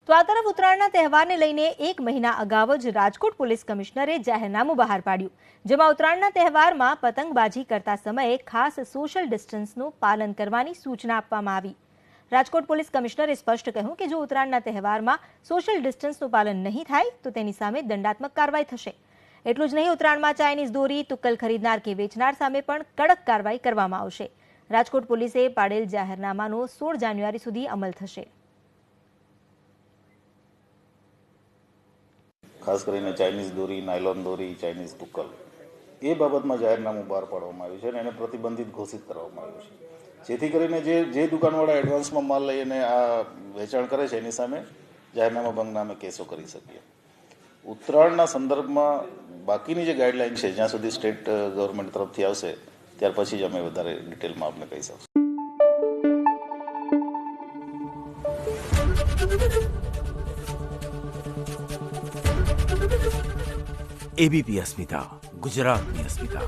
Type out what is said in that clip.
તો આ તરફ ઉત્તરાયણના તહેવારને લઈને 1 મહિના અગાઉ જ રાજકોટ પોલીસ કમિશનરે જાહેરનામું બહાર પાડ્યું, જેમાં ઉત્તરાયણના તહેવારમાં પતંગબાજી કરતા સમયે ખાસ સોશિયલ ડિસ્ટન્સનું પાલન કરવાની સૂચના આપવામાં આવી। રાજકોટ પોલીસ કમિશનરે સ્પષ્ટ કહ્યું કે જો ઉત્તરાયણના તહેવારમાં સોશિયલ ડિસ્ટન્સનું પાલન નહીં થાય તો તેની સામે દંડાત્મક કાર્યવાહી થશે। એટલું જ નહીં, ઉત્તરાયણમાં ચાઇનીઝ દોરી તુક્કલ ખરીદનાર કે વેચનાર સામે પણ કડક કાર્યવાહી કરવામાં આવશે। રાજકોટ પોલીસે પાડેલ જાહેરનામાનો 16 જાન્યુઆરી સુધી અમલ થશે। ખાસ કરીને ચાઇનીઝ દોરી, નાયલોન દોરી, ચાઇનીઝ તુક્કલ એ બાબતમાં જાહેરનામું બહાર પાડવામાં આવ્યું છે અને એને પ્રતિબંધિત ઘોષિત કરવામાં આવ્યું છે, જેથી કરીને જે દુકાનવાળા એડવાન્સમાં માલ લઈને આ વેચાણ કરે છે એની સામે જાહેરનામા ભંગના અમે કેસો કરી શકીએ। ઉત્તરાયણના સંદર્ભમાં બાકીની જે ગાઈડલાઈન છે, જ્યાં સુધી સ્ટેટ ગવર્મેન્ટ તરફથી આવશે ત્યાર પછી જ અમે વધારે ડિટેલમાં આપને કહી શકશું। एबीपी अस्मिता, गुजरात में अस्मिता।